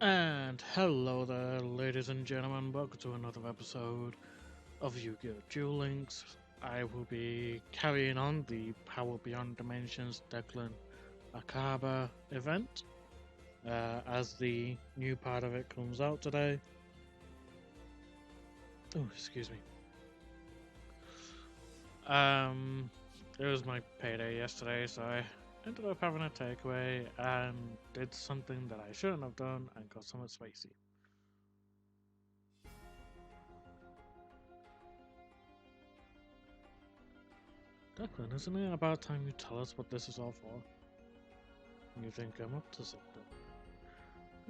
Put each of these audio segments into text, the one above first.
And hello there, ladies and gentlemen. Welcome to another episode of Yu-Gi-Oh! Duel Links. I will be carrying on the Power Beyond Dimensions Declan Akaba event as the new part of it comes out today. Oh, excuse me. It was my payday yesterday, so I ended up having a takeaway and did something that I shouldn't have done and got somewhat spicy. Declan, isn't it about time you tell us what this is all for? You think I'm up to something?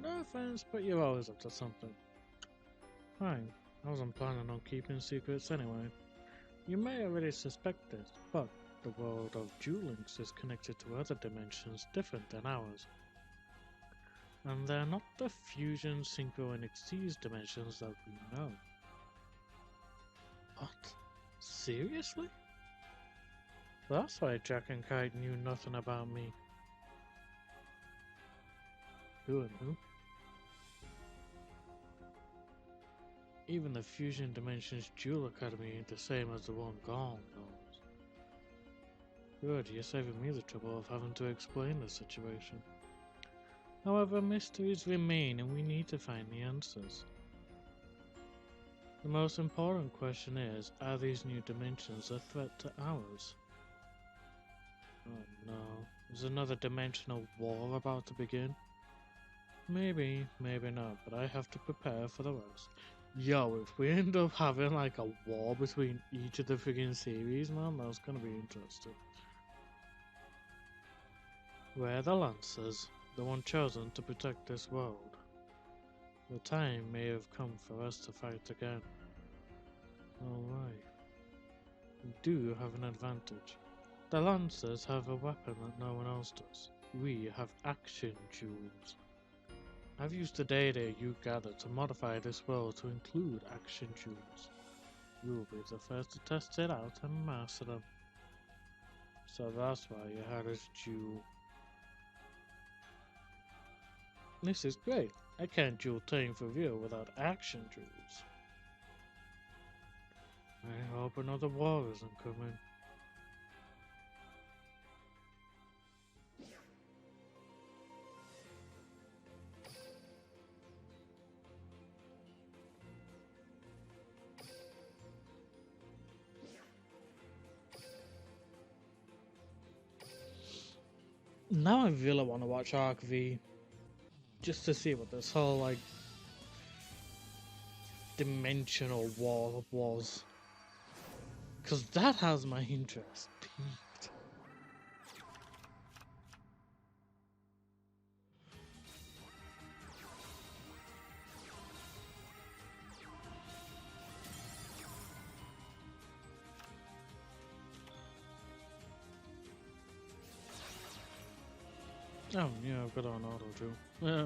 No offense, but you're always up to something. Fine, I wasn't planning on keeping secrets anyway. You may already suspect this, but the world of Duel Links is connected to other dimensions different than ours. And they're not the fusion, synchro, and exceed dimensions that we know. What? Seriously? That's why Jack and Kite knew nothing about me. Who and who? Even the Fusion Dimensions Duel Academy ain't the same as the one Gong knows. Good, you're saving me the trouble of having to explain the situation. However, mysteries remain and we need to find the answers. The most important question is, are these new dimensions a threat to ours? Oh no, is another dimensional war about to begin? Maybe, maybe not, but I have to prepare for the worst. Yo, if we end up having like a war between each of the friggin' series, man, that's gonna be interesting. We're the Lancers, the one chosen to protect this world. The time may have come for us to fight again. Alright. We do have an advantage. The Lancers have a weapon that no one else does. We have action jewels. I've used the data you gathered to modify this world to include action jewels. You'll be the first to test it out and master them. So that's why you had us jewel. This is great. I can't jewel Team for real without action jewels. I hope another war isn't coming. Now I really want to watch Arc V. Just to see what this whole like dimensional war was. Cause that has my interest peaked. Oh yeah, I've got on auto too. Yeah.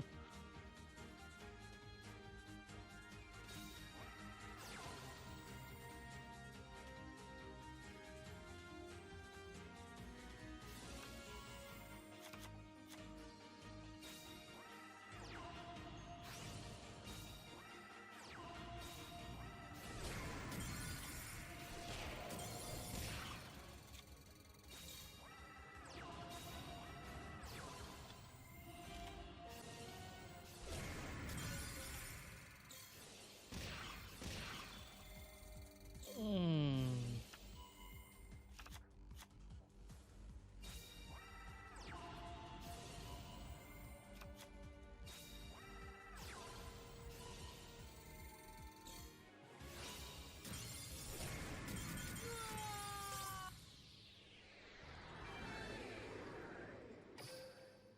Mm.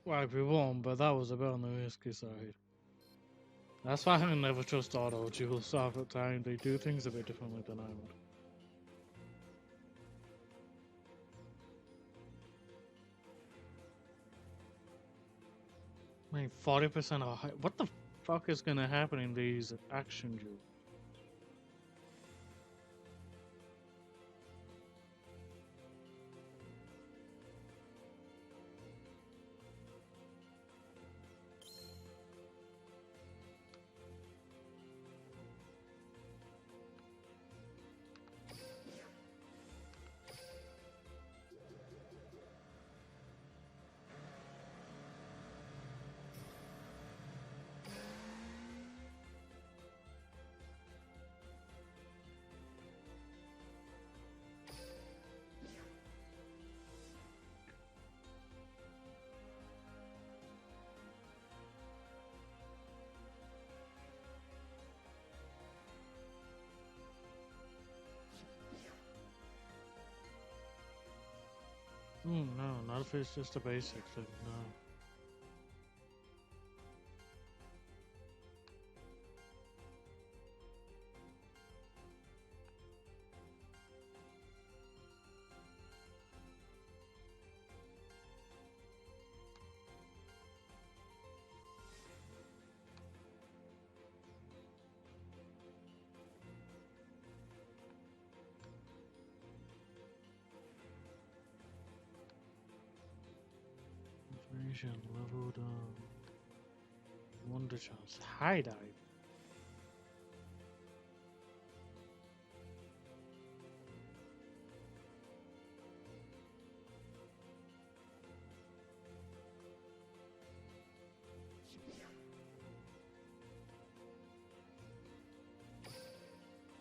Well, we won, but that was a bit on the risky side. That's why I never trust auto duels half the time. They do things a bit differently than I would. I mean, 40% of what the fuck is gonna happen in these action duels? Not if it's just a basic thing, no. Information leveled Wonder chance. High dive.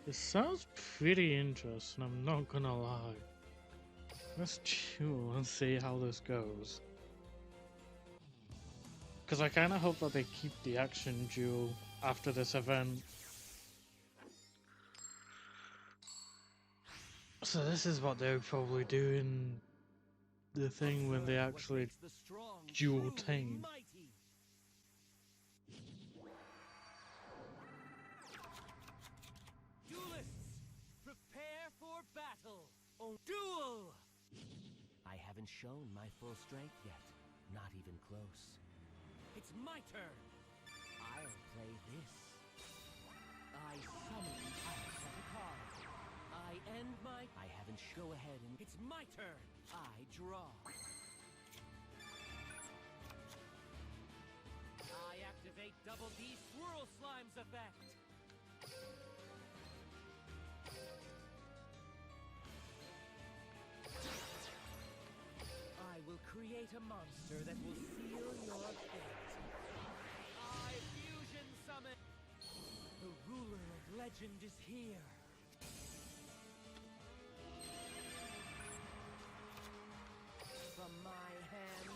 This sounds pretty interesting, I'm not gonna lie. Let's chill and see how this goes. Because I kind of hope that they keep the action duel after this event. So this is what they're probably doing the thing when they actually dual team. Duelists, prepare for battle. Oh, duel! I haven't shown my full strength yet. Not even close. It's my turn. I'll play this. I summon. I'll set a card. I end my. I haven't go ahead and. It's my turn. I draw. I activate Double D Swirl Slime's effect. I will create a monster that will seal your fate. I fusion summon. The ruler of legend is here. From my hand,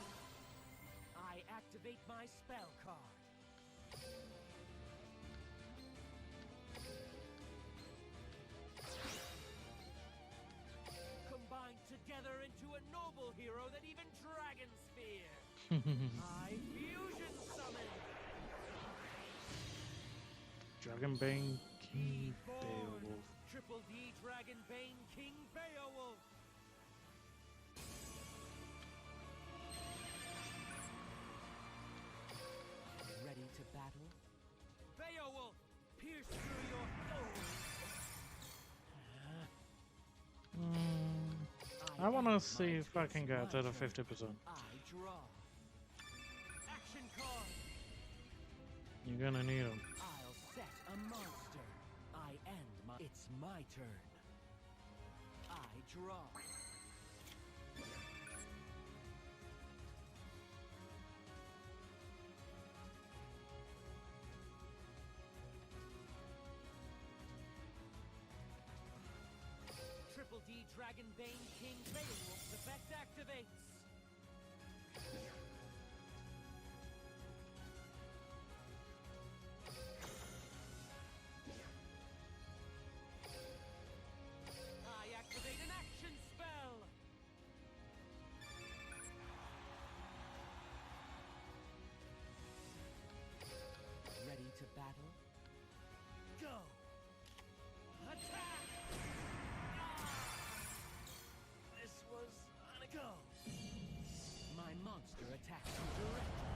I activate my spell card. Combined together into a noble hero that even dragons fear. I fusion summon. Dragonbane King Reborn. Beowulf. Triple D Dragonbane King Beowulf. Ready to battle? Beowulf, pierce through your I want to see if I can get to the 50%. I draw. Action card. You're gonna need them. I'll set a monster. I end my. It's my turn. I draw. Triple D Dragonbane King Beowulf's effect activates. I activate an action spell. Ready to battle? Go! Attack! This was on a go. My monster attacks you directly.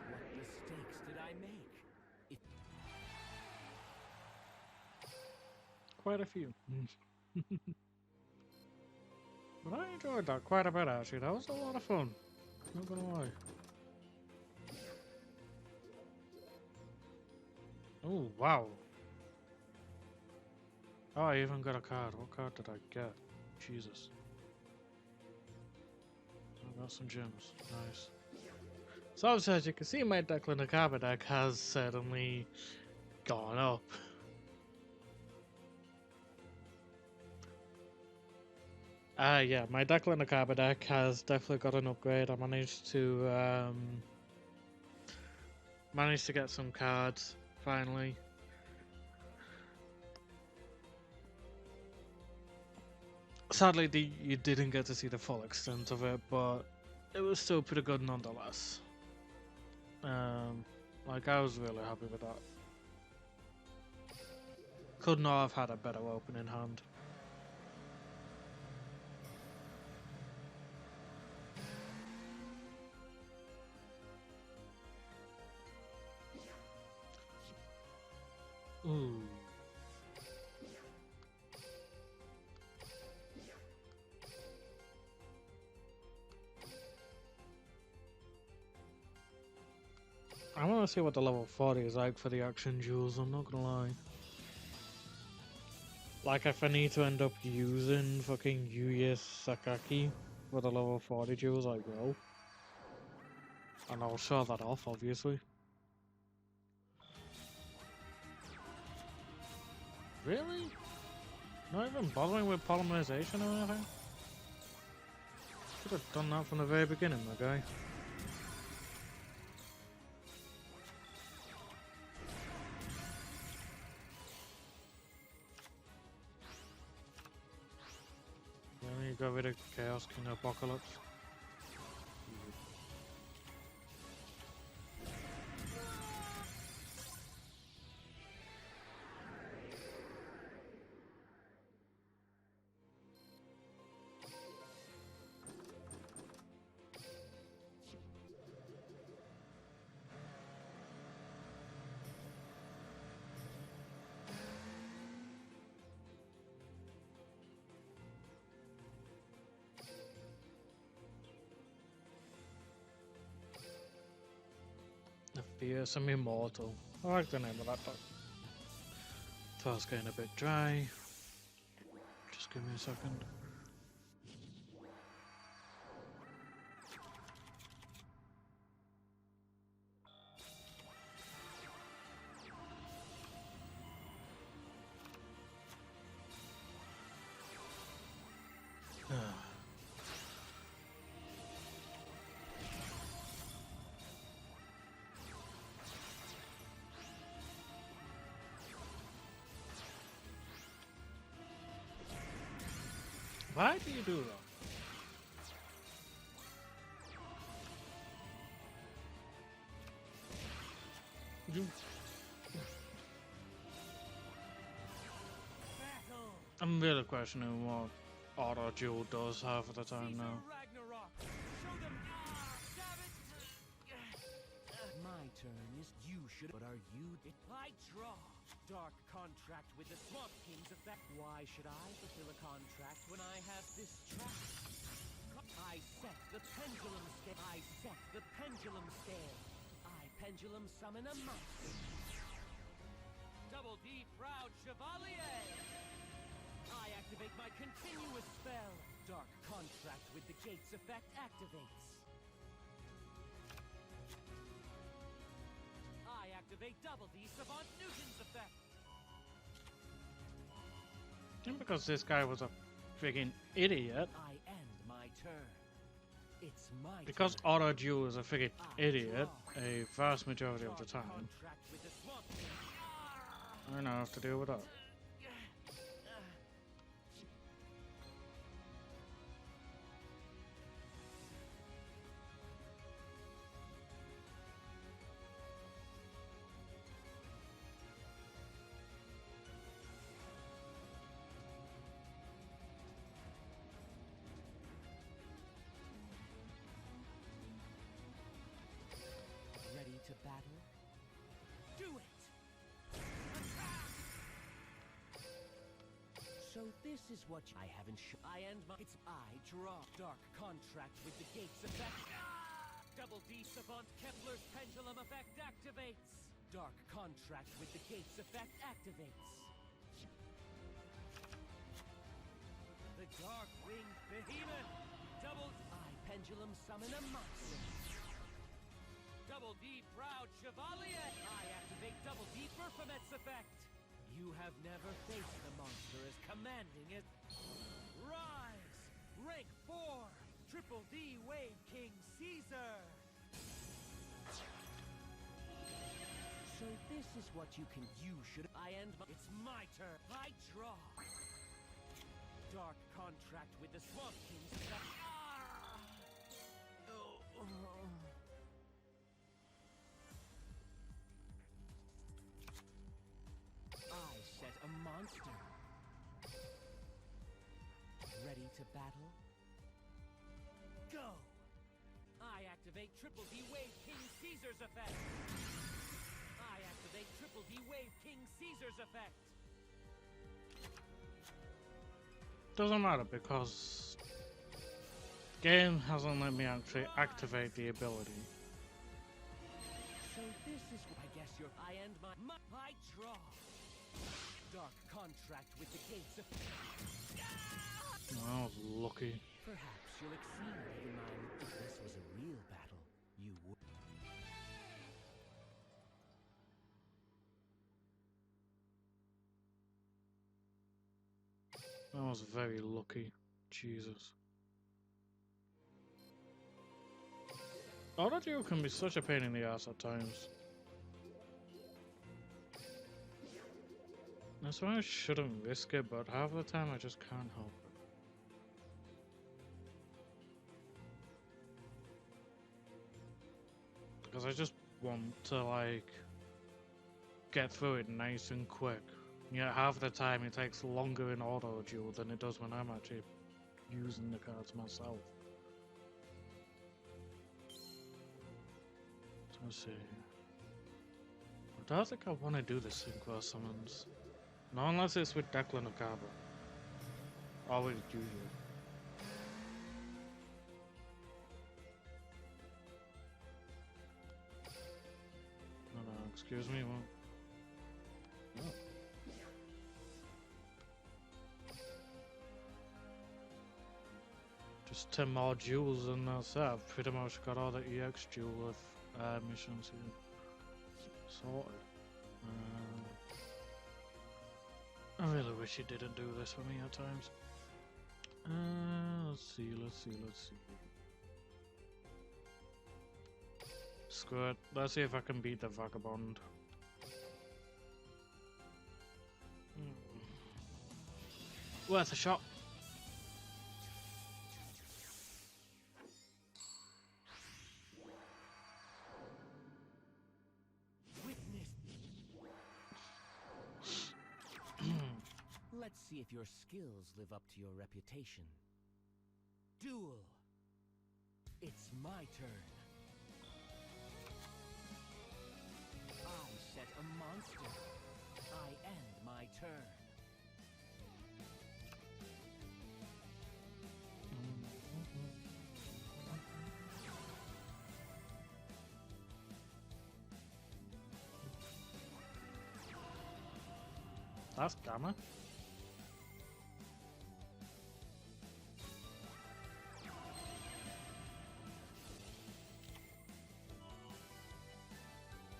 What mistakes did I make? If Quite a few. But I enjoyed that quite a bit actually. That was a lot of fun. Not gonna lie. Oh wow. Oh, I even got a card. What card did I get? Jesus. I got some gems. Nice. So obviously, as you can see, my Declan Akaba deck has certainly gone up. Yeah, my Declan Akaba deck has definitely got an upgrade. I managed to get some cards finally. Sadly, you didn't get to see the full extent of it, but it was still pretty good nonetheless. Like I was really happy with that. Could not have had a better opening hand. Ooh. I want to see what the level 40 is like for the action jewels, I'm not gonna lie. Like, if I need to end up using fucking Yuya Sakaki for the level 40 jewels, I will. And I'll show that off, obviously. Really? Not even bothering with polymerization or anything? Should have done that from the very beginning, my guy. Then you got rid of Chaos King Apocalypse. The Fearsome Immortal. I like the name of that book. Throat's getting a bit dry. Just give me a second. Why do you do that? I'm really questioning what Auto Duel does half of the time now. My turn is you should, but are you? I draw. Dark contract with the Swamp King's effect. Why should I fulfill a contract when I have this trap? I set the pendulum scale. I set the pendulum scale. I pendulum summon a mouse. Double D Proud Chevalier. I activate my continuous spell. Dark contract with the gates effect activates. I activate double D Savant Newton's effect. And because this guy was a freaking idiot. I end my turn. It's my Because turn. Auto Duel is a freaking idiot a vast majority of the time. Contract with the Swamp King. I don't know how to deal with that. Ready to battle? Do it! Attack! So this is what I haven't I end my it's I draw. Dark contract with the gates effect. Double D Savant Kepler's pendulum effect activates. Dark contract with the gates effect activates. The Dark Winged Behemoth. Double I pendulum summon a monster. Double D Proud Chevalier! I activate Double D Performance effect! You have never faced the monster as commanding it. Rise! Rank 4! Triple D Wave King Caesar! So this is what you can use should I end my... It's my turn! I draw! dark contract with the Swamp Kings. I set a monster. Ready to battle? Go! I activate Triple D Wave King Caesar's effect. I activate Triple D Wave King Caesar's effect. Doesn't matter because game hasn't let me actually activate the ability. So this is I guess I end my draw. Dark contract with the gates of I was lucky. Perhaps you'll exceed even mine. If this was a real battle, you would. I was very lucky. Jesus. Auto duel can be such a pain in the ass at times. That's why I shouldn't risk it, but half the time I just can't help it. Because I just want to, like, get through it nice and quick. Yet half the time it takes longer in auto duel than it does when I'm actually using the cards myself. So let's see. I don't think I want to do the synchro summons. Not unless it's with Declan or Carver. Or with usual. No, excuse me, what? Oh. Just 10 more duels and that's it. I've pretty much got all the EX duel missions here sorted. I really wish he didn't do this for me at times. Let's see. Screw it. Let's see if I can beat the Vagabond. Worth a shot. Let's see if your skills live up to your reputation. Duel. It's my turn. I set a monster. I end my turn. That's Gamma.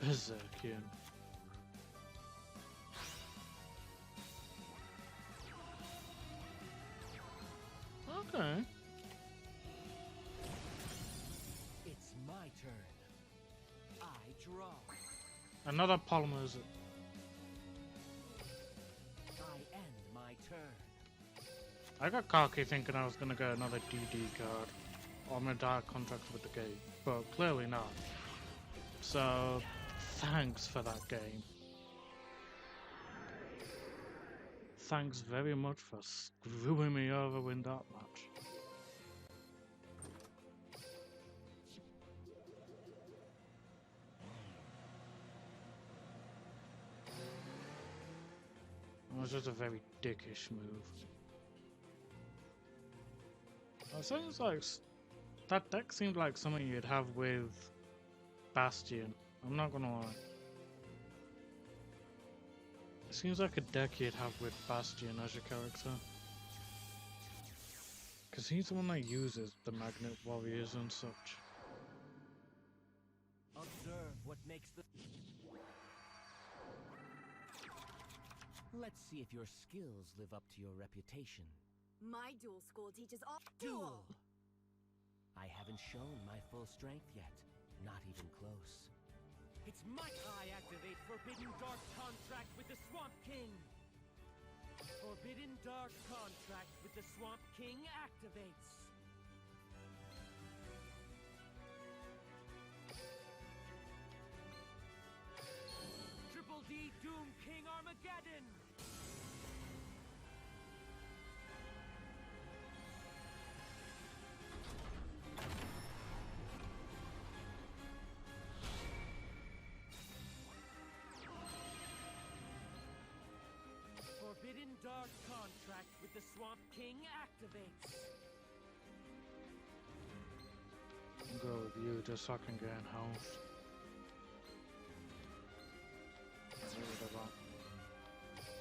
Berserkian. Okay. It's my turn. I draw. Another polymers. I end my turn. I got cocky thinking I was gonna get another DD card on my dark contract with the game, but clearly not. So, thanks for that game. Thanks very much for screwing me over in that match. It was just a very dickish move. It seems like that deck seemed like something you'd have with Bastion. I'm not gonna lie. It seems like a deck you'd have with Bastion as your character. Because he's the one that uses the Magnet Warriors and such. Observe what makes the... Let's see if your skills live up to your reputation. My duel school teaches all Duel! I haven't shown my full strength yet. Not even close. It's my... I activate Forbidden Dark contract with the Swamp King! Forbidden Dark contract with the Swamp King activates. Triple D Doom King Armageddon! Forbidden Dark contract with the Swamp King activates. Go with you just so I can gain health.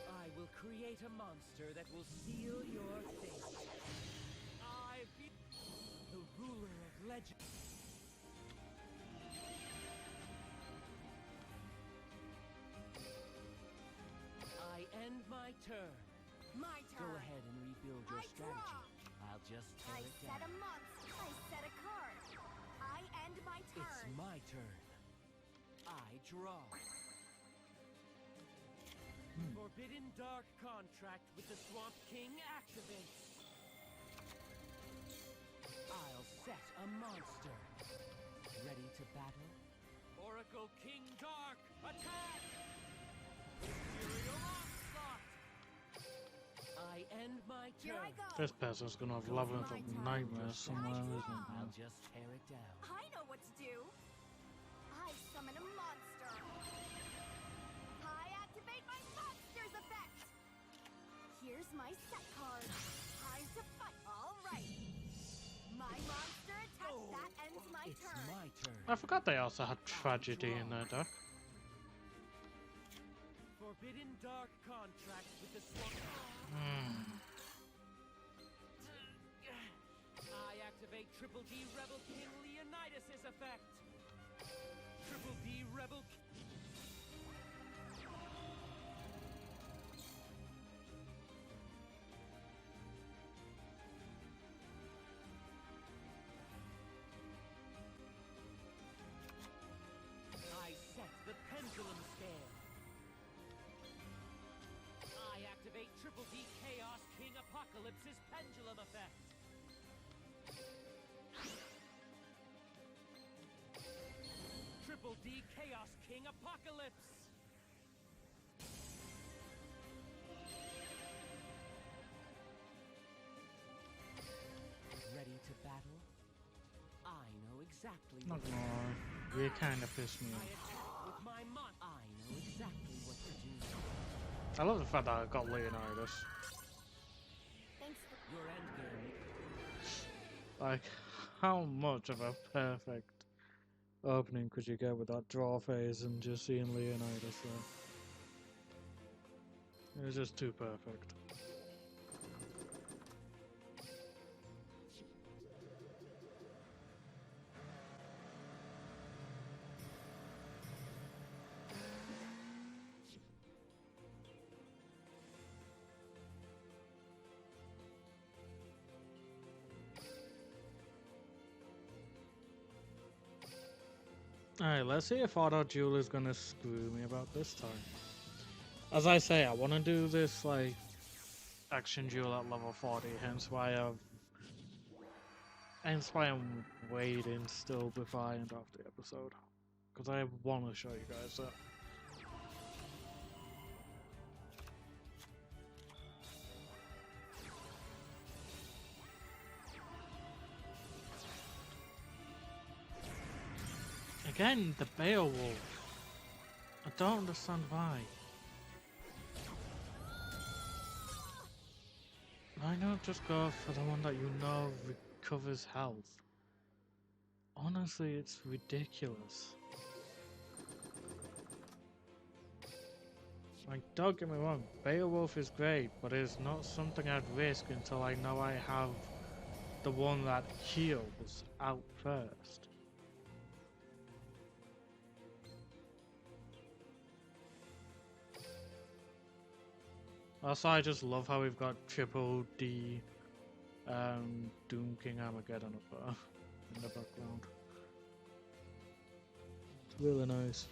I will create a monster that will seal your fate. I be the ruler of legend. I end my turn. My Go turn. ahead and rebuild your I draw. strategy. I'll just tear I it set a down. monster. I set a card. I end my turn. It's my turn. I draw. Forbidden Dark contract with the Swamp King activates. I'll set a monster. Ready to battle? Oracle King Dark, attack! Imperial onslaught! I end my Here I turn. go. This person's gonna have labyrinth of nightmares somewhere, isn't I'll it? just tear it down. I know what to do. I summon a monster. I activate my monster's effect. Here's my set card. Time to fight. All right. My monster attack. That ends my It's turn. my turn. I forgot they also had tragedy in their deck. Forbidden Dark contract with the Swamp. I activate Triple D Rebel King Leonidas' effect. Triple D Rebel King. I set the pendulum scale. I activate Triple D Chaos King Apocalypse's pendulum effect. Triple D Chaos King Apocalypse. Ready to battle? I know exactly Not what to gonna do. lie, you kind of pissed me I off. attack with my mon. I know exactly what to do. I love the fact that I got Leonidas. Thanks for Your endgame. Like, how much of a perfect opening could you get with that draw phase and just seeing Leonidas there? It was just too perfect. Alright, let's see if Auto Duel is gonna screw me about this time. As I say, I want to do this, like, action duel at level 40, hence why I'm waiting still before I end off the episode. Because I want to show you guys that. Again, the Beowulf. I don't understand why. Why not just go for the one that you know recovers health? Honestly, it's ridiculous. Like, don't get me wrong, Beowulf is great, but it's not something I'd risk until I know I have the one that heals out first. Also, I just love how we've got Triple D Doom King Armageddon up there in the background. It's really nice.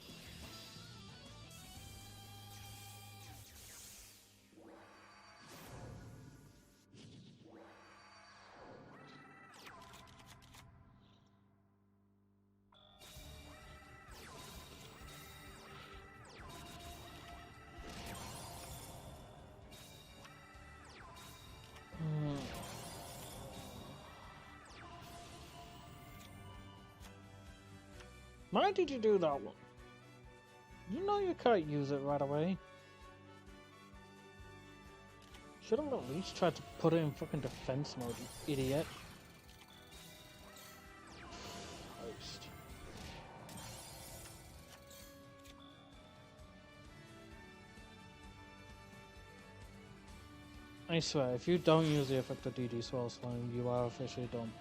Why did you do that one? You know you can't use it right away. Should have at least tried to put it in fucking defense mode, you idiot. Christ. I swear, if you don't use the effect of DD Swell Slime, you are officially dumb.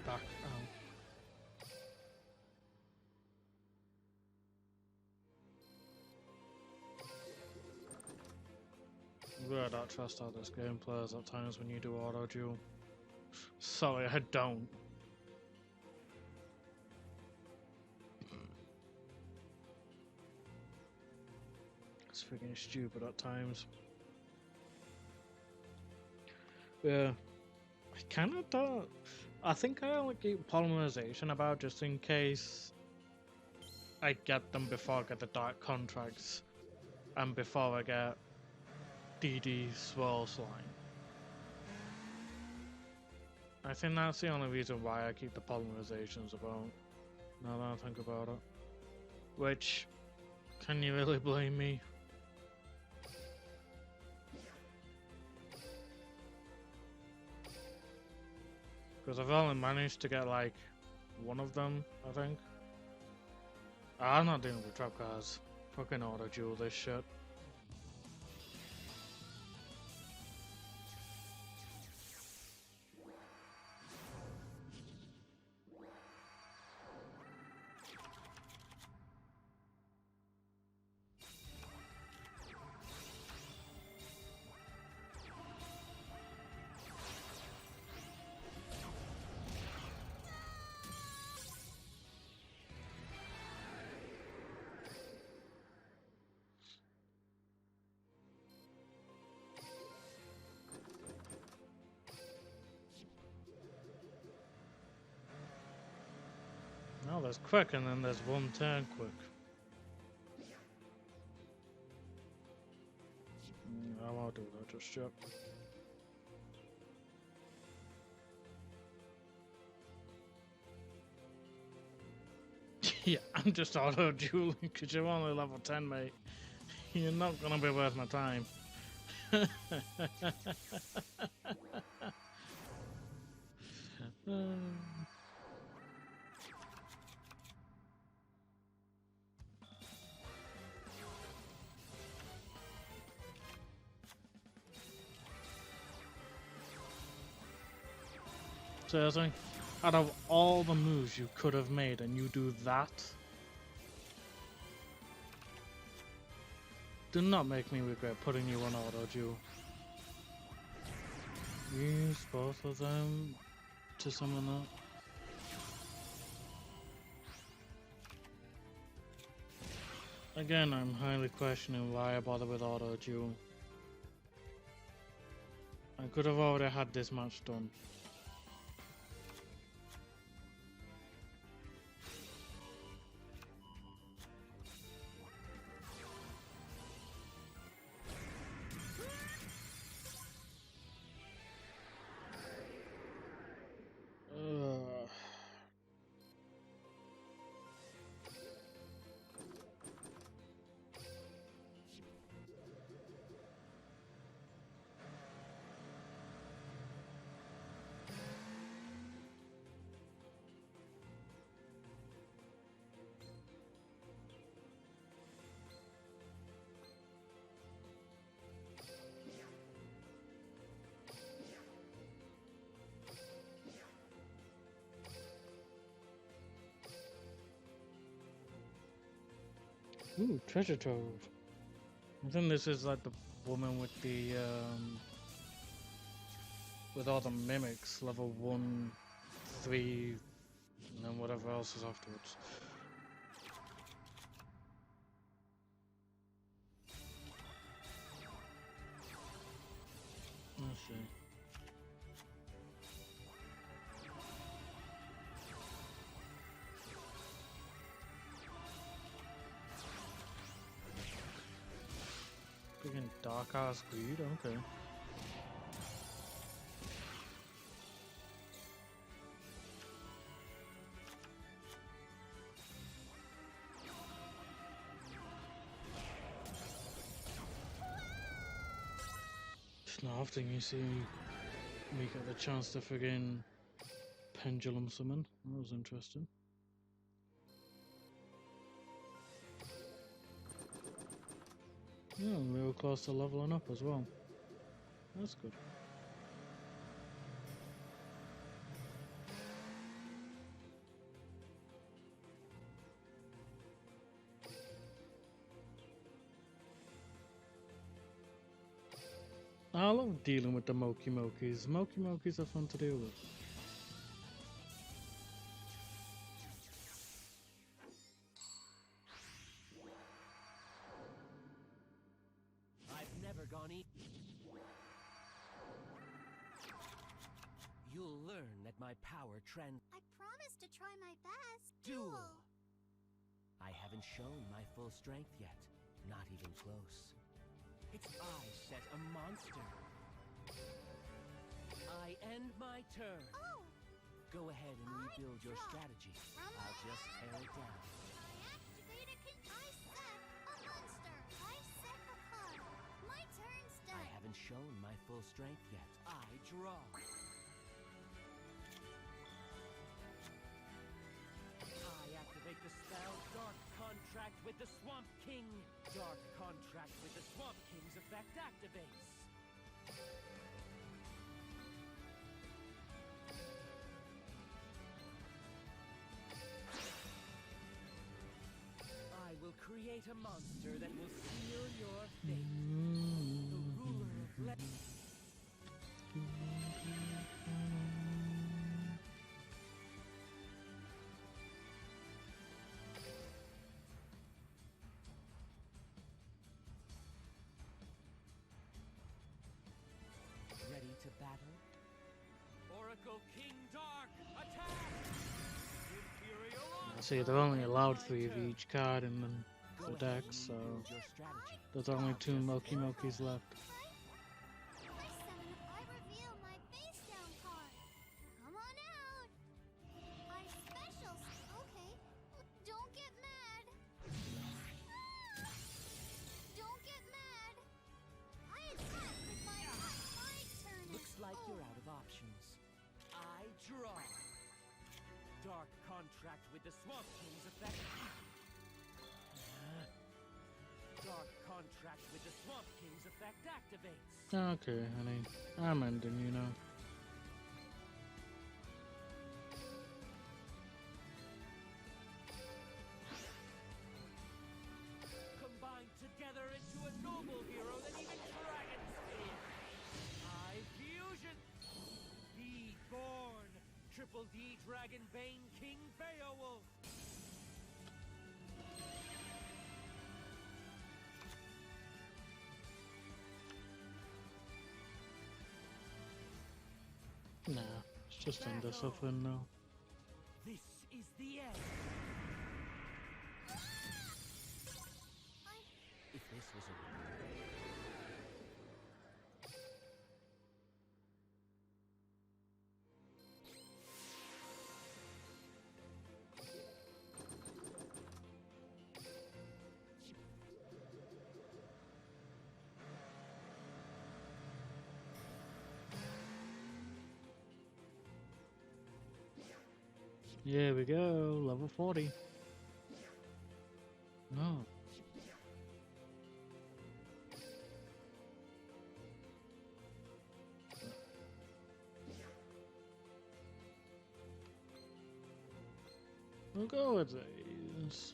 Back out. I don't trust how this game plays at times when you do auto duel. Sorry, I don't. It's freaking stupid at times. Yeah, I kind of don't. I think I only keep polymerization about just in case I get them before I get the dark contracts and before I get DD Swirl Slime. I think that's the only reason why I keep the polymerizations about, now that I think about it. Which, can you really blame me? Because I've only managed to get like one of them, I think. I'm not dealing with trap cards. Fucking auto duel this shit. No, there's quick and then there's one turn quick. I won't do that just yet. Yeah, I'm just auto dueling because you're only level 10, mate. You're not gonna be worth my time. Seriously? Out of all the moves you could have made and you do that? Do not make me regret putting you on auto duel. Use both of them to summon that. Again, I'm highly questioning why I bother with auto duel. I could have already had this match done. Ooh, treasure trove. I think this is like the woman with the with all the mimics, level 1, 3, and then whatever else is afterwards. see. Freaking dark ass greed, okay. It's not often you see me get the chance to friggin' pendulum summon. That was interesting. Yeah, we were close to leveling up as well. That's good. I love dealing with the Moki Mokis. Moki Mokis are fun to deal with. I've never gone You'll learn that my power trend. I promise to try my best. Duel. I haven't shown my full strength yet. Not even close. It's I set a monster. I end my turn. Oh! Go ahead and rebuild your strategy. I'll just tear it down. I set a monster. I set a card. My turn's done. I haven't shown my full strength yet. I draw. I activate the spell Dark Contract with the Swamp King. Dark Contract with the Swamp King's effect activates. I will create a monster that will seal your fate. The ruler of Ready to battle? Oracle King Dark, attack! Imperial I see they're only allowed 3 of each card in the deck, so there's only 2 Moki Mokis left. I reveal my face down card. Come on out. I special. Okay. Don't get mad. Don't get mad. I attack with my turn. Looks like you're out of options. I draw. Dark Contract with the Swamp King's effect. Dark Contract with the Swamp King's effect activates. Okay, honey. I'm ending, you know. Combined together into a noble hero that even dragons fear. I fusion. Be born. Triple D Dragon Bane King Beowulf. Nah, it's just Undersuffering now. This is the end. If this was a Here we go, level 40. No. We'll go with these.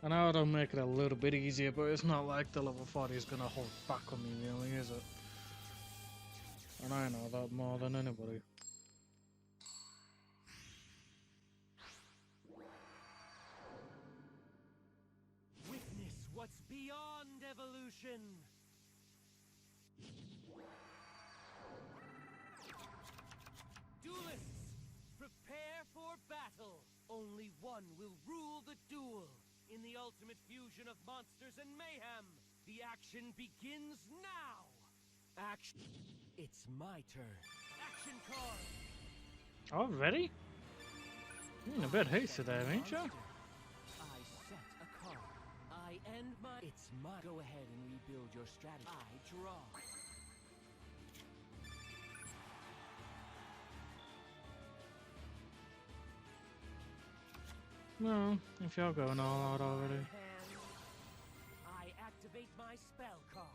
I know it'll make it a little bit easier, but it's not like the level 40 is gonna hold back on me, really, is it? And I know that more than anybody. witness what's beyond evolution. battle! Only one will rule the duel! In the ultimate fusion of monsters and mayhem, the action begins now! Action. It's my turn. Action card! Already? A bit hasty there, ain't you? I set a card. I end my... It's my... Go ahead and rebuild your strategy. I draw. No, if you're going all out already. I activate my spell card.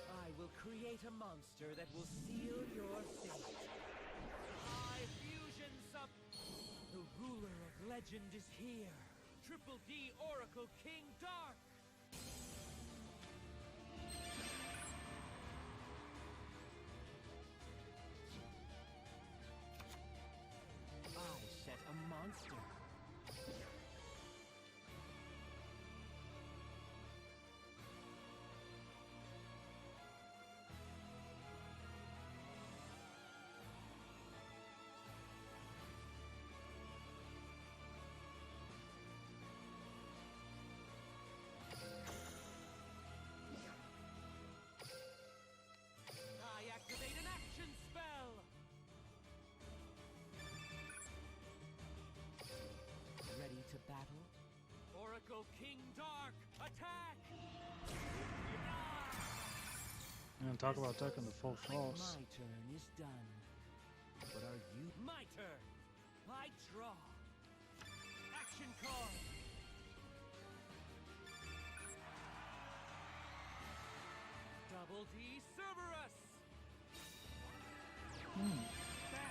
I will create a monster that will seal your fate. I fusion sub... The ruler of legend is here. Triple D Oracle King Dark. I set a monster. I activate an action spell. Ready to battle? Oracle King Dark, attack! And talk about taking the full force. My turn is done. What are you? My turn. I draw. Action card. Double D Cerberus.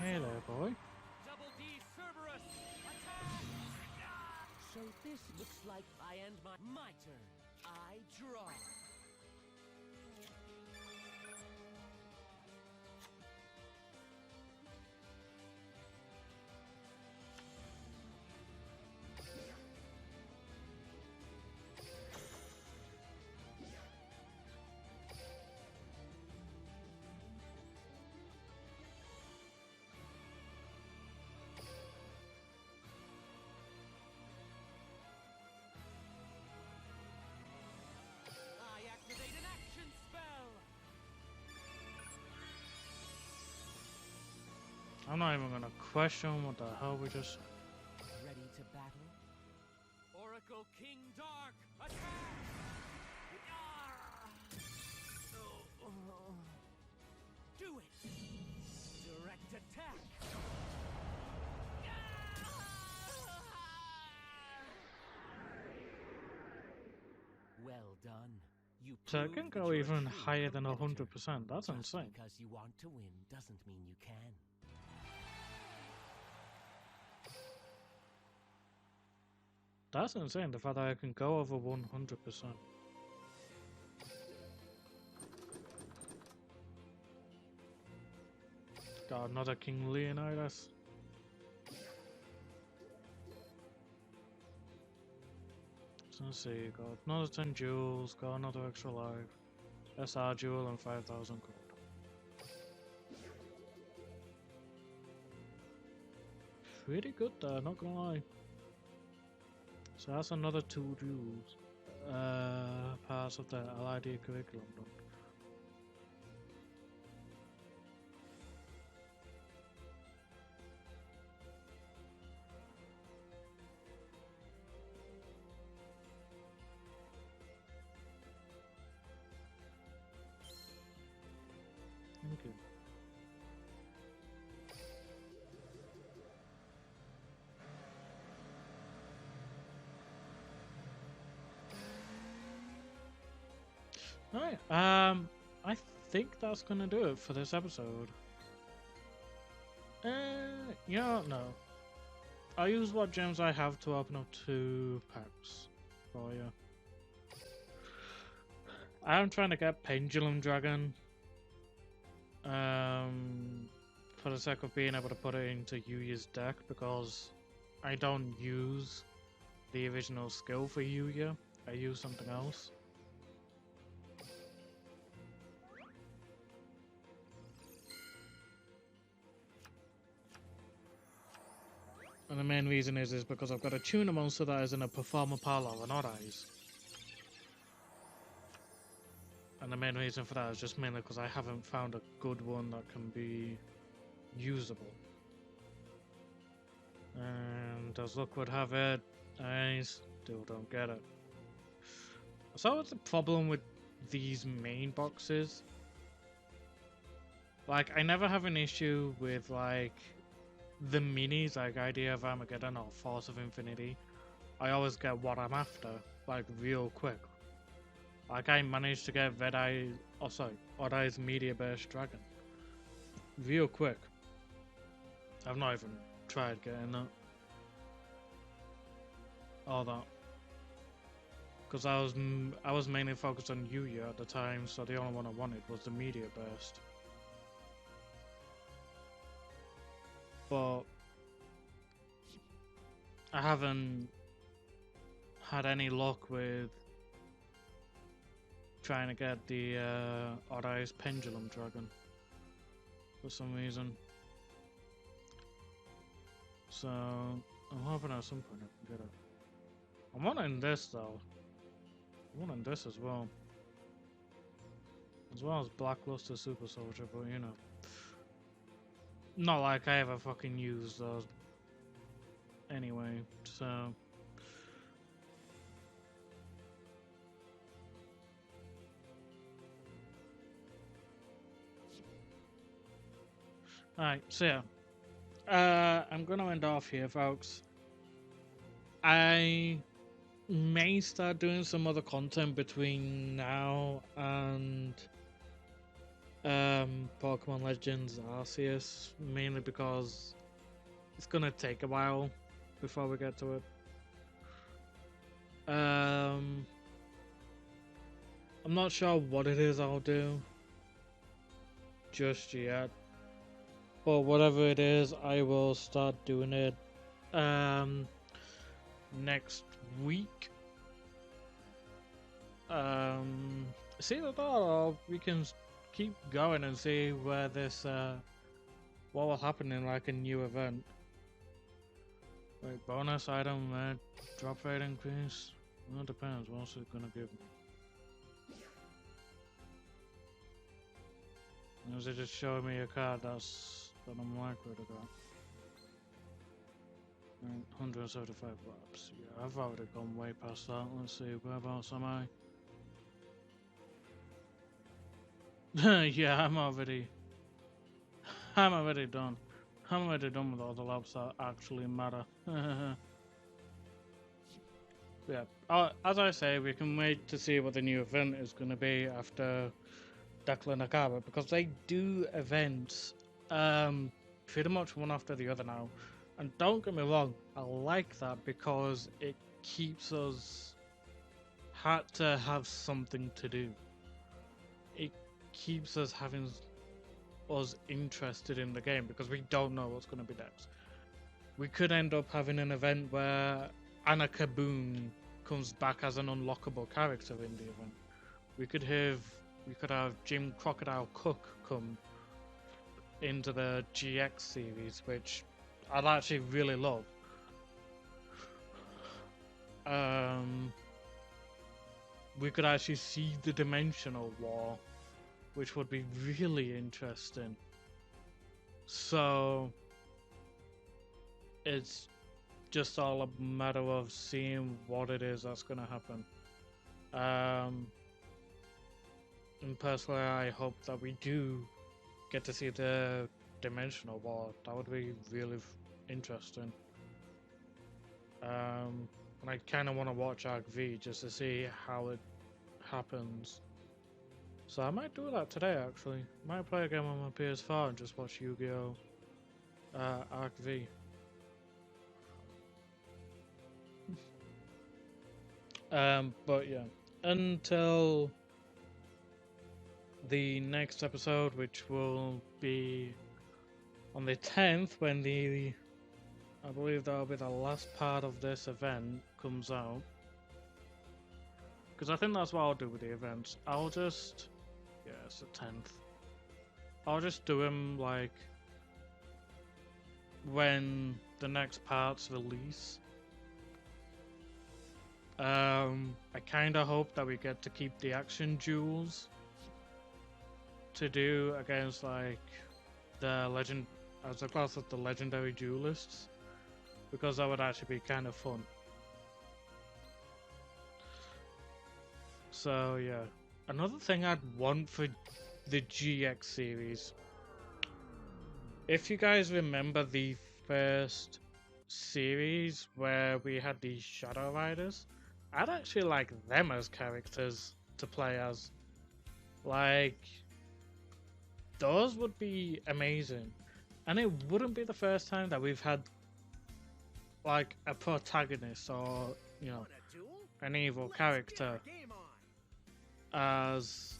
Hey there, boy. Double D Cerberus. Attack! So this looks like I end my turn. I draw. I activate an action spell. I'm not even gonna question what the hell we just... Ready to battle? Oracle King Dark, attack! Do it! Direct attack! Well done. You So I proved can that go you're a even true higher than competitor. 100%. That's Just insane. because you want to win doesn't mean you can. That's insane, the fact that I can go over 100%. Got another King Leonidas. So let's see, got another 10 jewels, got another extra life, SR jewel and 5,000 gold. Pretty good there, not gonna lie. So that's another 2 jewels. Parts of the LID curriculum done. Thank you. Alright, I think that's gonna do it for this episode. No. I'll use what gems I have to open up 2 packs for you. I'm trying to get Pendulum Dragon. For the sake of being able to put it into Yuya's deck, because I don't use the original skill for Yuya, I use something else. And the main reason is because I've got a tuner monster that is in a performer pile of an odd eyes. And the main reason for that is just mainly because I haven't found a good one that can be usable. And as luck would have it, I still don't get it. So what's the problem with these main boxes? Like, I never have an issue with, like, the minis, like Idea of Armageddon or Force of Infinity. I always get what I'm after, like, real quick. Like, I managed to get Odd Eyes Media Burst Dragon. Real quick. I've not even tried getting that. All that. Because I was mainly focused on Yu-Gi-Oh at the time, so the only one I wanted was the Media Burst. But I haven't had any luck with trying to get the Odd Eyes Pendulum Dragon for some reason. So I'm hoping at some point I can get it. I'm wanting this though. I'm wanting this as well. As well as Blackluster Super Soldier, but you know. Not like I ever fucking use those anyway, so. Alright, so yeah. I'm gonna end off here, folks. I may start doing some other content between now and Pokemon Legends Arceus, mainly because it's gonna take a while before we get to it. I'm not sure what it is I'll do just yet, but whatever it is, I will start doing it next week. See that, or we can keep going and see where this what will happen in like a new event. Like bonus item, drop rate increase. Well, it depends. What's it gonna give me? Or is it just showing me a card that I'm likely to get? 175 laps. Yeah, I've already gone way past that. Let's see, whereabouts am I? Yeah, I'm already done. I'm already done with all the laps that actually matter. Yeah, as I say, we can wait to see what the new event is going to be after Declan Akaba, because they do events pretty much one after the other now. And don't get me wrong, I like that because it keeps us had to have something to do. It keeps us having us interested in the game because we don't know what's going to be next. We could end up having an event where Anna Kaboom comes back as an unlockable character in the event. We could have Jim Crocodile Cook come into the GX series, which I'd actually really love. We could actually see the Dimensional War, which would be really interesting. So it's just all a matter of seeing what it is that's going to happen. And personally, I hope that we do get to see the Dimensional War. That would be really interesting. And I kind of want to watch Arc V just to see how it happens. So I might do that today, actually. Might play a game on my PS4 and just watch Yu-Gi-Oh! Arc V. But yeah, until the next episode, which will be on the 10th, when I believe that'll be the last part of this event comes out. Because I think that's what I'll do with the events. I'll just... Yeah, it's the 10th. I'll just do them, like, when the next parts release. I kind of hope that we get to keep the action duels to do against, like, the legend, as a class of the legendary duelists, because that would actually be kind of fun. So yeah, another thing I'd want for the GX series, if you guys remember the first series where we had the Shadow Riders, I'd actually like them as characters to play as. Like, those would be amazing. And it wouldn't be the first time that we've had like a protagonist or, you know, an evil character as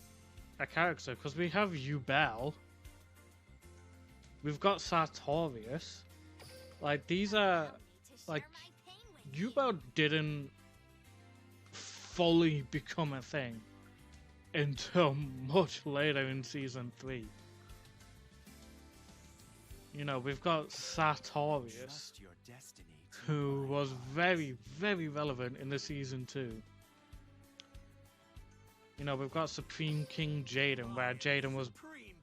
a character, because we have Ubel, we've got Sartorius. Like, these are, like, Ubel didn't fully become a thing until much later in season 3. You know, we've got Sartorius, who was very, very relevant in the season 2. You know, we've got Supreme King Jaden, where Jaden was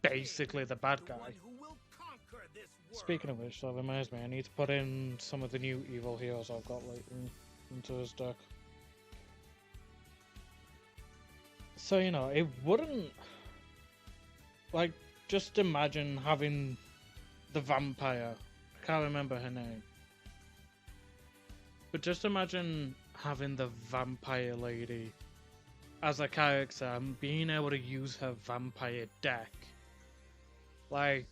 basically the bad guy. Speaking of which, that reminds me, I need to put in some of the new evil heroes I've got lately into his deck. So, you know, it wouldn't... Like, just imagine having the vampire. I can't remember her name. But just imagine having the vampire lady as a character and being able to use her vampire deck. Like,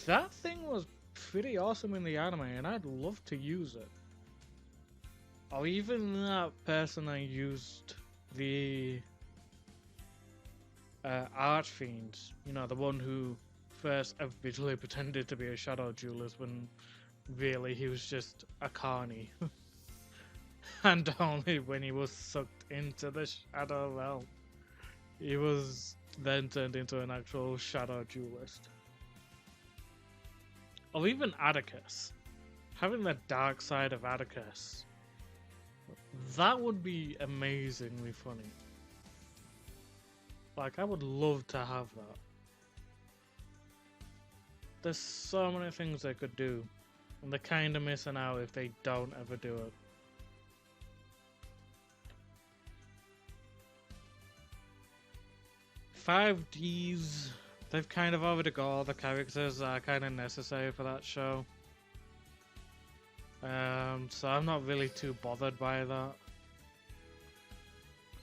that thing was pretty awesome in the anime, and I'd love to use it. Or even that person I used the Archfiend, you know, the one who first originally pretended to be a shadow duelist when really he was just a carny. And only when he was sucked into the shadow realm, he was then turned into an actual shadow duelist. Or even Atticus. Having the dark side of Atticus. That would be amazingly funny. Like, I would love to have that. There's so many things they could do, and they're kind of missing out if they don't ever do it. "5Ds", they've kind of already got all the characters that are kind of necessary for that show. So I'm not really too bothered by that.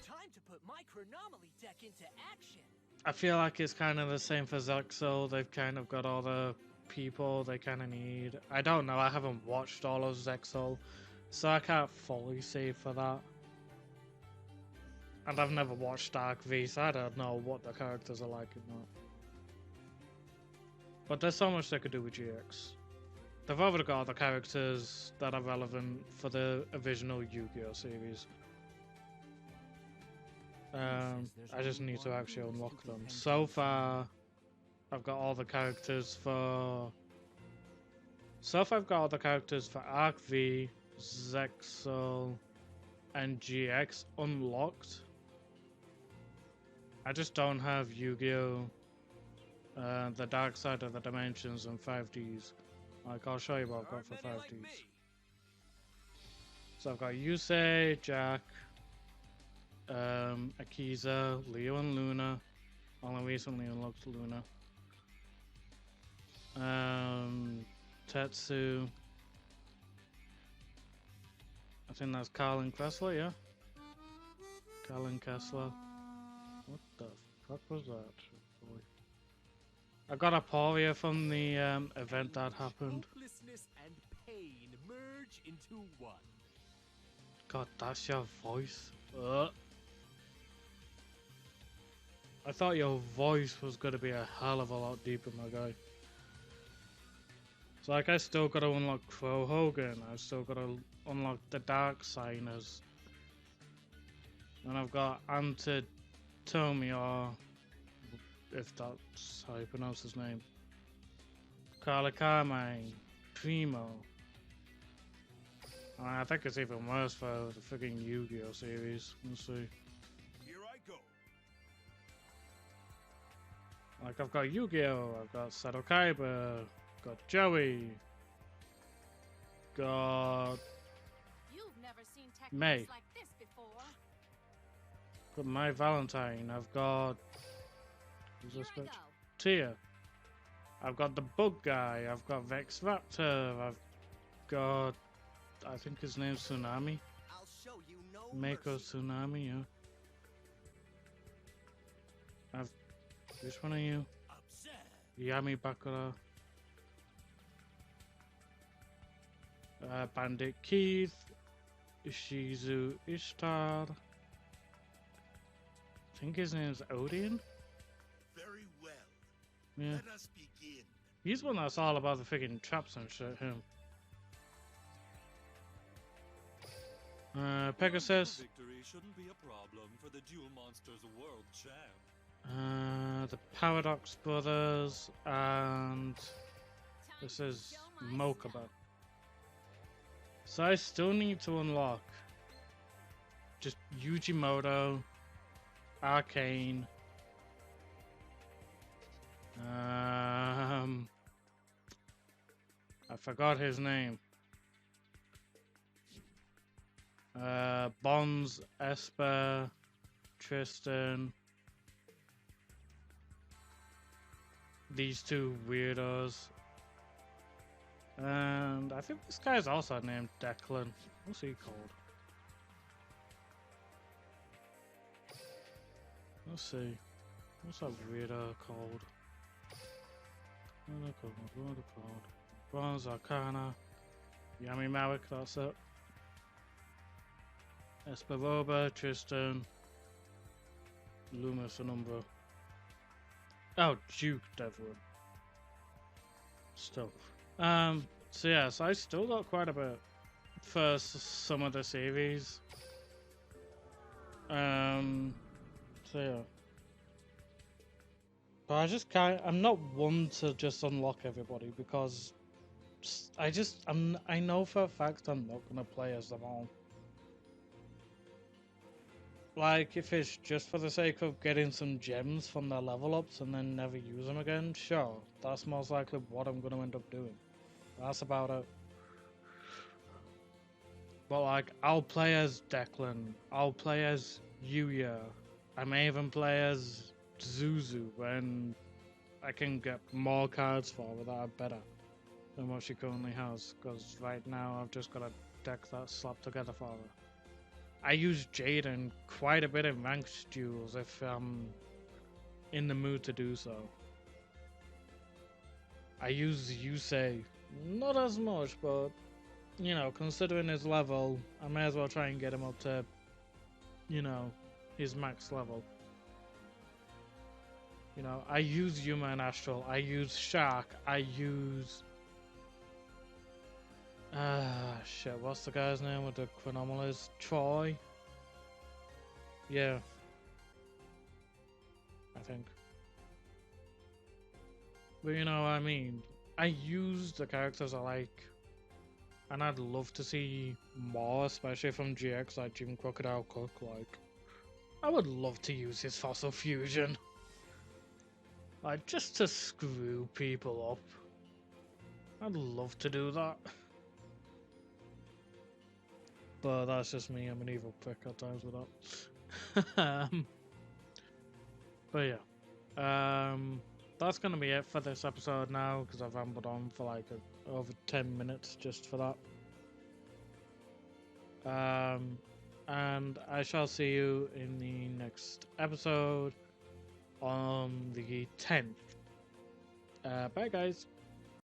Time to put my Chronomaly deck into action. I feel like it's kind of the same for Zexal. They've kind of got all the people they kind of need. I don't know, I haven't watched all of Zexal, so I can't fully say for that. And I've never watched Dark V, so I don't know what the characters are like in that. But there's so much they could do with GX. They've already got all the characters that are relevant for the original Yu-Gi-Oh series. I just need to actually unlock them. So far, I've got all the characters for... I've got all the characters for Arc V, Zexal, and GX unlocked. I just don't have Yu-Gi-Oh! The Dark Side of the Dimensions and 5Ds. Like, I'll show you what I've got for 5Ds. So I've got Yusei, Jack, Akiza, Leo and Luna. Only recently unlocked Luna. Tetsu. I think that's Carl and Kessler, yeah? Carl and Kessler. What the fuck was that? I got Aporia from the event that happened. Hopelessness and pain merge into one. God, that's your voice. I thought your voice was gonna be a hell of a lot deeper, my guy. So, like, I still gotta unlock Crow Hogan. I still gotta unlock the Dark Signers. And I've got Antitomi, or if that's how you pronounce his name. Carmine, Primo. I think it's even worse for the freaking Yu-Gi-Oh series. We'll see. Here I go. Like, I've got Yu-Gi-Oh, I've got Seto Kaiba, got Joey, got You've never seen May. techniques like this before. got My Valentine, I've got who's Here this I bitch? go. Tia. I've got the Bug Guy, I've got Vex Raptor, I've got, I think his name's Tsunami. I'll show you no Mako mercy. Tsunami, yeah. Which one are you? Upset. Yami Bakura. Bandit Keith. Shizu Ishtar. I think his name's Odeon? Very well. Yeah. Let us begin. He's one that's all about the freaking traps and shit, him. Pegasus. Victory shouldn't be a problem for the Duel Monsters World Champ. The Paradox Brothers. And Time this to is show my Mokuba. stuff. So I still need to unlock just Yujimoto, Arcane, I forgot his name. Bonds, Esper, Tristan. These two weirdos. And I think this guy's also named Declan. What's he called? Let's see. What's that weirdo called? What are they called? Bronze Arcana. Yami Mawik, that's it. Esperoba, Tristan. Loomis and Umbra. Oh, Duke Devlin. Still. So yes, I still got quite a bit for some of the series. So yeah. But I just can't, I'm not one to just unlock everybody because I know for a fact I'm not gonna play as them all. Like, if it's just for the sake of getting some gems from their level ups and then never use them again, sure, that's most likely what I'm gonna end up doing. That's about it. But like, I'll play as Declan, I'll play as Yuya, I may even play as Zuzu when I can get more cards for her that are better than what she currently has, because right now I've just got a deck that's slapped together for her. I use Jaden quite a bit in ranked duels if I'm in the mood to do so. I use Yusei, not as much, but you know, considering his level, I may as well try and get him up to, you know, his max level. You know, I use Yuma and Astral, I use Shark, I use... shit, what's the guy's name with the Chronomalers? Troy? Yeah. I think. But you know what I mean. I use the characters I like. And I'd love to see more, especially from GX, like Jim Crocodile Cook, like... I would love to use his Fossil Fusion. Like, just to screw people up. I'd love to do that. But that's just me, I'm an evil prick at times with that. But yeah. That's gonna be it for this episode now, because I've rambled on for like over 10 minutes just for that. And I shall see you in the next episode on the 10th. Bye guys.